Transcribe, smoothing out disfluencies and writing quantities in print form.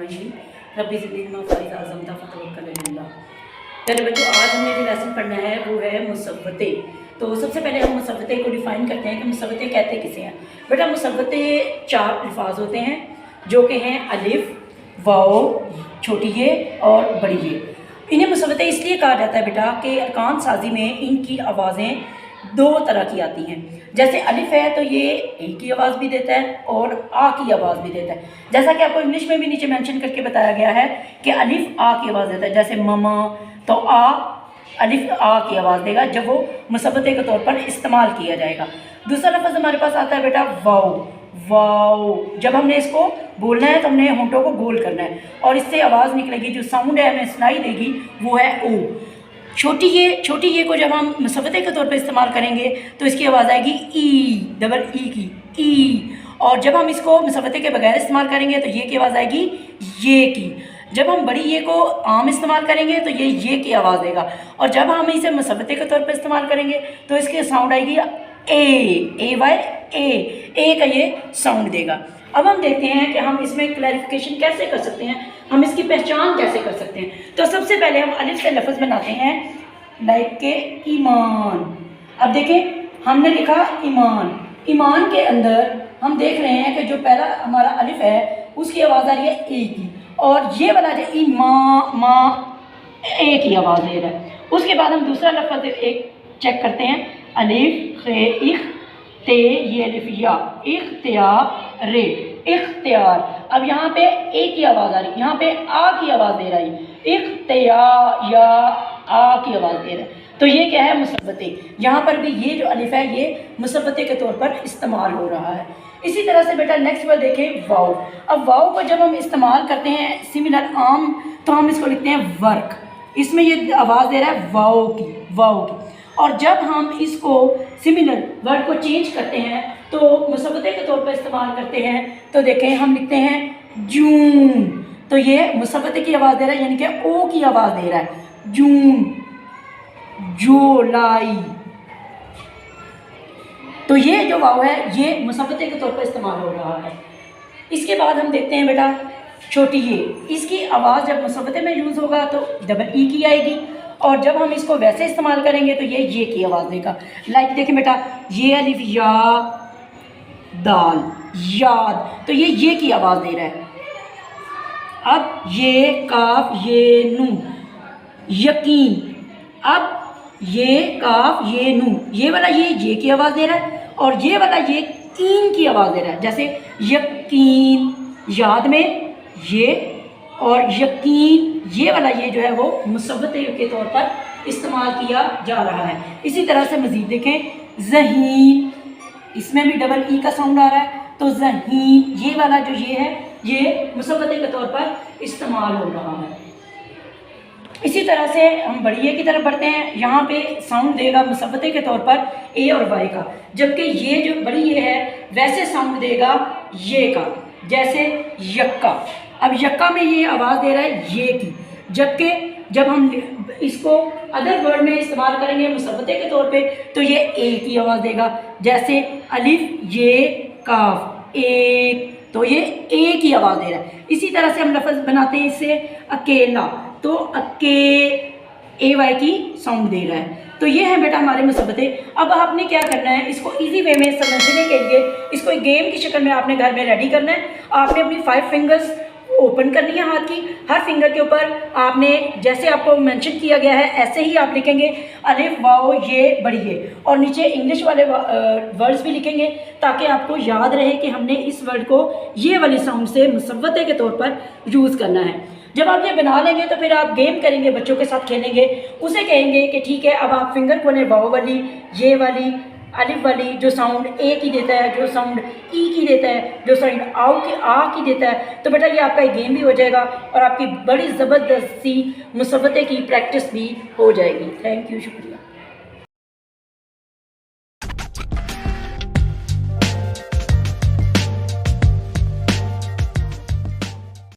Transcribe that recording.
रब्बी ज़िदनी फ़ाइज़ आज़म तवक्कल। पहले बच्चों, आज हमने जो लेसन पढ़ना है वो है मुसव्वतें। तो सबसे पहले हम मुसव्वतें को डिफ़ाइन करते हैं कि मुसव्वतें कहते किसे हैं। बेटा, मुसव्वतें चार अल्फाज होते हैं जो कि हैं अलिफ, वाओ, छोटी ये और बड़ी ये। इन्हें मुसव्वतें इसलिए कहा जाता है बेटा कि अरकान साजी में इनकी आवाज़ें दो तरह की आती हैं। जैसे अलिफ है तो ये ए की आवाज़ भी देता है और आ की आवाज़ भी देता है। जैसा कि आपको इंग्लिश में भी नीचे मेंशन करके बताया गया है कि अलिफ आ की आवाज़ देता है। जैसे ममा, तो आ अलिफ आ की आवाज़ देगा जब वो मुसव्वते के तौर पर इस्तेमाल किया जाएगा। दूसरा लफ्ज़ हमारे पास आता है बेटा वाओ। वाओ जब हमने इसको बोलना है तो हमने होंठों को गोल करना है और इससे आवाज़ निकलेगी, जो साउंड है हमें सुनाई देगी वो है ओ। छोटी ये को जब हम मुसव्वते के तौर पर इस्तेमाल करेंगे तो इसकी आवाज़ आएगी ई, डबल ई की ई। और जब हम इसको मुसव्वते के बगैर इस्तेमाल करेंगे तो ये की आवाज़ आएगी ये की। जब हम बड़ी ये को आम इस्तेमाल करेंगे तो ये की आवाज़ देगा। और जब हम इसे मुसव्वते के तौर पर इस्तेमाल करेंगे तो इसकी साउंड आएगी ए वाई ए का ये साउंड देगा। अब हम देखते हैं कि हम इसमें क्लैरिफिकेशन कैसे कर सकते हैं, हम इसकी पहचान कैसे कर सकते हैं। तो सबसे पहले हम अलिफ से लफ्ज़ बनाते हैं, लाइक के ईमान। अब देखें, हमने लिखा ईमान। ईमान के अंदर हम देख रहे हैं कि जो पहला हमारा अलिफ है उसकी आवाज़ आ रही है ए की, और ये वाला जो ईमा ए की आवाज़ दे रहा है। उसके बाद हम दूसरा लफ्ज़ एक चेक करते हैं, अलिफ खे इख ते, ये अलिफ या, इख्तियार रे, इख्तियार। अब यहाँ पे ए की आवाज़ आ रही है, यहाँ पे आ की आवाज़ दे रहा है, इख्तियार या आ की आवाज़ दे रहा है। तो ये क्या है, मुसव्वते। यहाँ पर भी ये जो अलिफ है ये मुसव्वते के तौर पर इस्तेमाल हो रहा है। इसी तरह से बेटा नेक्स्ट वर्ड देखें, वाओ। अब वाओ को जब हम इस्तेमाल करते हैं सिमिलर आम, तो हम इसको लिखते हैं वर्क। इसमें ये आवाज़ दे रहा है वाओ की। और जब हम इसको सिमिलर वर्ड को चेंज करते हैं तो मुसव्वते के तौर पर इस्तेमाल करते हैं, तो देखें हम लिखते हैं जून। तो ये मुसव्वते की आवाज़ दे रहा है, यानी कि ओ की आवाज़ दे रहा है, जून, जुलाई। तो ये जो वाव है ये मुसव्वते के तौर पर इस्तेमाल हो रहा है। इसके बाद हम देखते हैं बेटा छोटी ये, इसकी आवाज़ जब मुसव्वते में यूज़ होगा तो डबल ई की आएगी, और जब हम इसको वैसे इस्तेमाल करेंगे तो ये की आवाज़ देगा। लाइक देखें बेटा, ये अलिफ या दाल, याद, तो ये की आवाज़ दे रहा है। अब ये काफ ये नू, यकीन। अब ये काफ ये नू, ये वाला ये की आवाज़ दे रहा है, और ये वाला ये कीन की आवाज़ दे रहा है। जैसे यकीन, याद में ये, और यकीन, ये वाला ये जो है वो मुसव्वते के तौर पर इस्तेमाल किया जा रहा है। इसी तरह से मज़ीद देखें, ज़हीन, इसमें भी डबल ई का साउंड आ रहा है, तो ज़हीन, ये वाला जो ये है ये मुसव्वते के तौर पर इस्तेमाल हो रहा है। इसी तरह से हम बड़ी ए की तरफ बढ़ते हैं। यहाँ पे साउंड देगा मुसव्वते के तौर पर ए और वाई का, जबकि ये जो बड़ी ये है वैसे साउंड देगा ये का, जैसे यक्का। अब यक्का में ये आवाज़ दे रहा है ये की, जबकि जब हम इसको अदर वर्ड में इस्तेमाल करेंगे मुसव्वते के तौर पे तो ये ए की आवाज़ देगा। जैसे अलिफ ये काफ एक, तो ये ए की आवाज़ दे रहा है। इसी तरह से हम लफ्ज़ बनाते हैं इससे अकेला, तो ए वाई की साउंड दे रहा है। तो ये है बेटा हमारे मुसव्वते। अब आपने क्या करना है, इसको इजी वे में समझने के लिए इसको एक गेम की शक्ल में आपने घर में रेडी करना है। आपने अपनी 5 फिंगर्स ओपन करनी है हाथ की, हर फिंगर के ऊपर आपने जैसे आपको मेंशन किया गया है ऐसे ही आप लिखेंगे अलिफ वाओ ये बड़ी ये, और नीचे इंग्लिश वाले वर्ड्स भी लिखेंगे ताकि आपको याद रहे कि हमने इस वर्ड को ये वाली साउंड से मुसव्वते के तौर पर यूज़ करना है। जब आप ये बना लेंगे तो फिर आप गेम करेंगे, बच्चों के साथ खेलेंगे, उसे कहेंगे कि ठीक है अब आप फिंगर खोलें, वाओ वाली, ये वाली, अलिफ वाली जो साउंड ए की देता है, जो साउंड ई की देता है, जो साउंड आ की देता है। तो बेटा ये आपका एक गेम भी हो जाएगा और आपकी बड़ी ज़बरदस्त सी मुसव्वते की प्रैक्टिस भी हो जाएगी। थैंक यू, शुक्रिया।